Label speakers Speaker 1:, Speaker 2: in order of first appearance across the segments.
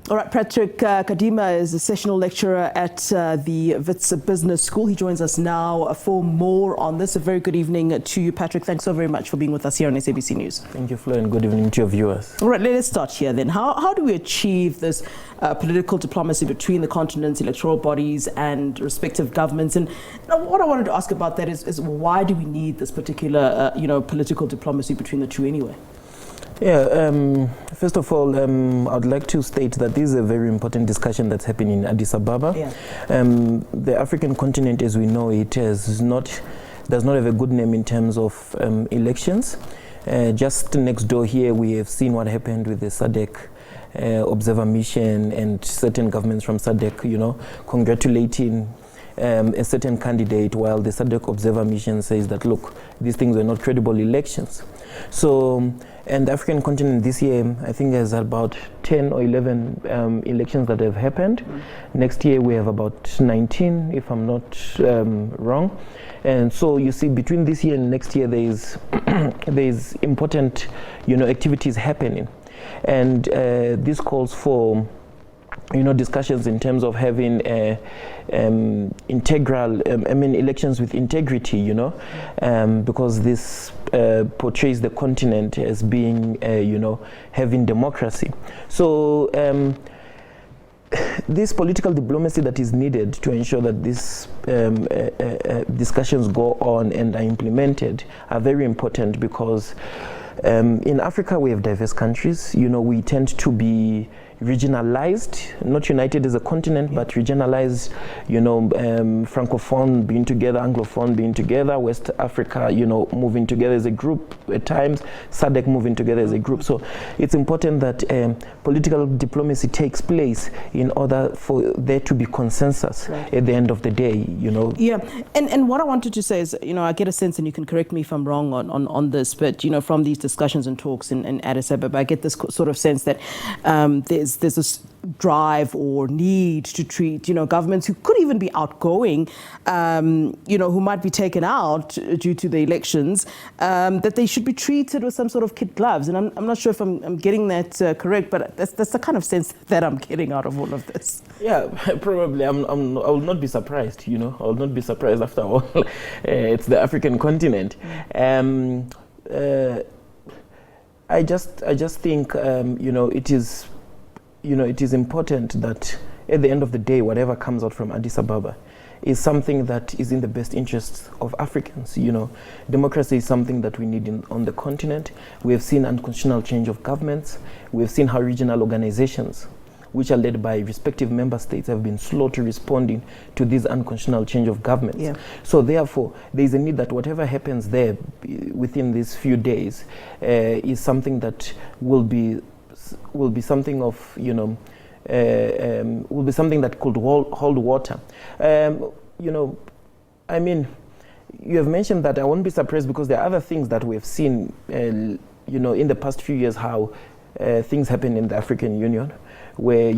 Speaker 1: All right, Patrick Kadima is a sessional lecturer at the Wits Business School. He joins us now for more on this. A very good evening to you, Patrick. Thanks so very much for being with us here on SABC News.
Speaker 2: Thank you, Flo, and good evening to your viewers.
Speaker 1: All right, let's start here then. How do we achieve this political diplomacy between the continent's electoral bodies and respective governments? And what I wanted to ask about that is why do we need this particular, political diplomacy between the two anyway?
Speaker 2: Yeah, first of all, I'd like to state that this is a very important discussion that's happening in Addis Ababa.
Speaker 1: Yeah.
Speaker 2: The African continent, as we know it, does not have a good name in terms of elections. Just next door here, we have seen what happened with the SADC observer mission and certain governments from SADC, congratulating a certain candidate, while the SADC observer mission says that, look, these things were not credible elections. So, and the African continent this year, I think, has about 10 or 11 elections that have happened. Next year, we have about 19, if I'm not wrong. And so you see, between this year and next year, there's important, activities happening. And this calls for discussions in terms of having integral, elections with integrity, because this portrays the continent as being, having democracy. So this political diplomacy that is needed to ensure that these discussions go on and are implemented are very important, because in Africa we have diverse countries. We tend to be regionalized, not united as a continent, but regionalized, Francophone being together, Anglophone being together, West Africa, moving together as a group at times, SADC moving together as a group. So it's important that political diplomacy takes place in order for there to be consensus at the end of the day,
Speaker 1: Yeah, and what I wanted to say is, I get a sense, and you can correct me if I'm wrong on this, but, from these discussions and talks in Addis Ababa, I get this sort of sense that there's this drive or need to treat, governments who could even be outgoing, who might be taken out due to the elections, that they should be treated with some sort of kid gloves. And I'm not sure if I'm getting that correct, but that's the kind of sense that I'm getting out of all of this.
Speaker 2: Yeah, probably. I will not be surprised, I will not be surprised after all. It's the African continent. I just think, it is important that at the end of the day, whatever comes out from Addis Ababa is something that is in the best interests of Africans. Democracy is something that we need on the continent. We have seen unconstitutional change of governments. We have seen how regional organizations, which are led by respective member states, have been slow to responding to this unconstitutional change of governments. Yeah. So therefore, there is a need that whatever happens there within these few days is something that will be something of, will be something that could hold water. You have mentioned that. I won't be surprised, because there are other things that we have seen, in the past few years, how things happen in the African Union, where,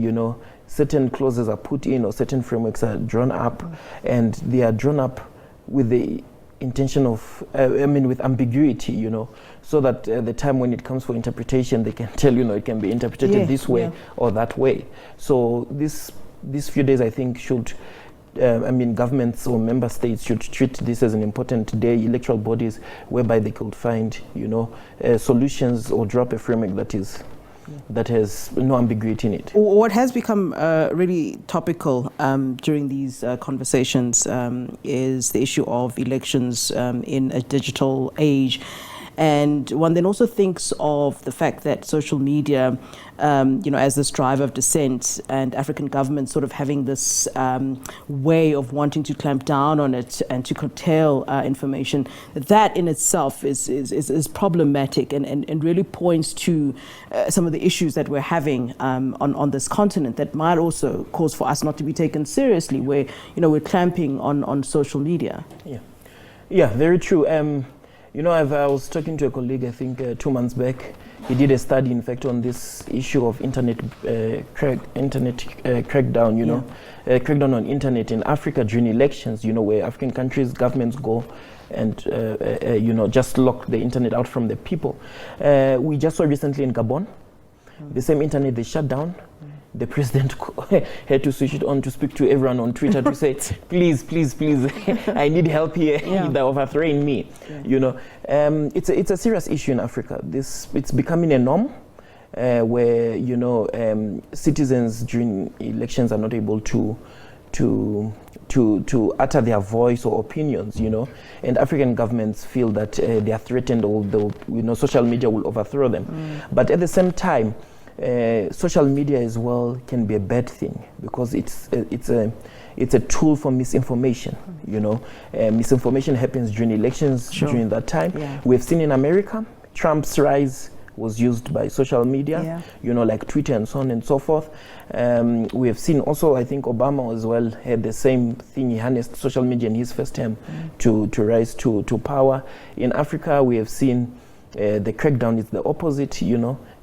Speaker 2: certain clauses are put in or certain frameworks are drawn up, and they are drawn up with the intention of, with ambiguity, so that at the time when it comes for interpretation, they can tell, it can be interpreted this way or that way. So these few days, I think, should, governments or member states should treat this as an important day, electoral bodies, whereby they could find, solutions or drop a framework that has no ambiguity in it.
Speaker 1: What has become really topical during these conversations is the issue of elections in a digital age. And one then also thinks of the fact that social media, as this driver of dissent, and African governments sort of having this way of wanting to clamp down on it and to curtail information, that in itself is problematic and really points to some of the issues that we're having on this continent that might also cause for us not to be taken seriously, where, we're clamping on social media.
Speaker 2: Yeah, very true. I was talking to a colleague, I think 2 months back. He did a study, in fact, on this issue of internet crackdown, crackdown on internet in Africa during elections, where African countries, governments go and, just lock the internet out from the people. We just saw recently in Gabon, the same internet they shut down. the president had to switch it on to speak to everyone on Twitter to say, please, I need help here. They're overthrowing me. You know, it's a serious issue in Africa. It's becoming a norm. Where citizens during elections are not able to utter their voice or opinions, and African governments feel that they are threatened, or social media will overthrow them. But at the same time, social media as well can be a bad thing, because it's a tool for misinformation. Misinformation happens during elections. During that time. We've seen in America, Trump's rise was used by social media, like Twitter and so on and so forth. We have seen also, I think Obama as well had the same thing. He harnessed social media in his first term to rise to power. In Africa, we have seen the crackdown is the opposite,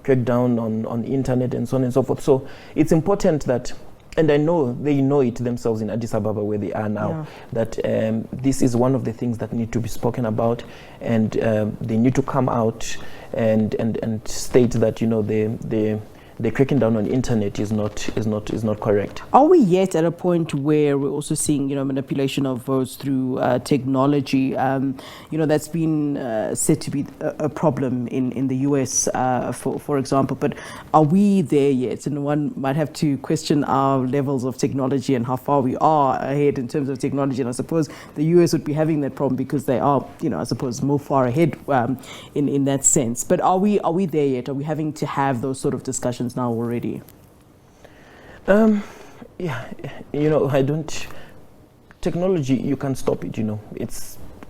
Speaker 2: crackdown on internet and so on and so forth. So it's important that, and I know they know it themselves in Addis Ababa where they are now, that this is one of the things that need to be spoken about, and they need to come out and state that the cracking down on internet is not correct.
Speaker 1: Are we yet at a point where we're also seeing manipulation of votes through technology? That's been said to be a problem in the US, for example. But are we there yet? And one might have to question our levels of technology and how far we are ahead in terms of technology. And I suppose the US would be having that problem because they are, I suppose, more far ahead in that sense. But are we there yet? Are we having to have those sort of discussions now already?
Speaker 2: Technology, you can't stop it.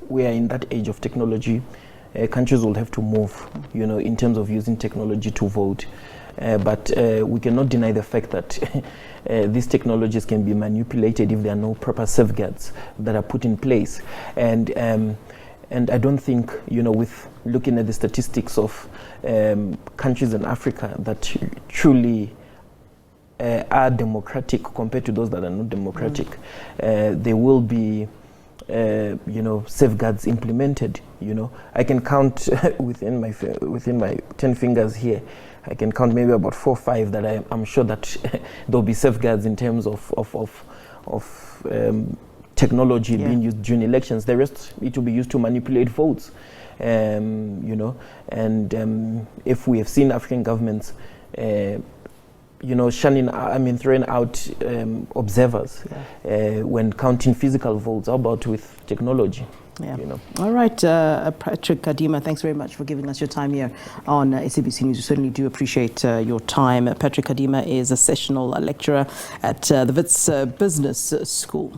Speaker 2: We are in that age of technology. Countries will have to move, in terms of using technology to vote. But we cannot deny the fact that these technologies can be manipulated if there are no proper safeguards that are put in place. And I don't think, with looking at the statistics of countries in Africa that truly are democratic compared to those that are not democratic, there will be, safeguards implemented. I can count within my 10 fingers here. I can count maybe about 4 or 5 that I'm sure that there'll be safeguards in terms of technology being used during elections. The rest, it will be used to manipulate votes. If we have seen African governments, throwing out observers when counting physical votes, how about with technology?
Speaker 1: All right, Patrick Kadima, thanks very much for giving us your time here on SABC News. We certainly do appreciate your time. Patrick Kadima is a sessional lecturer at the Wits Business School.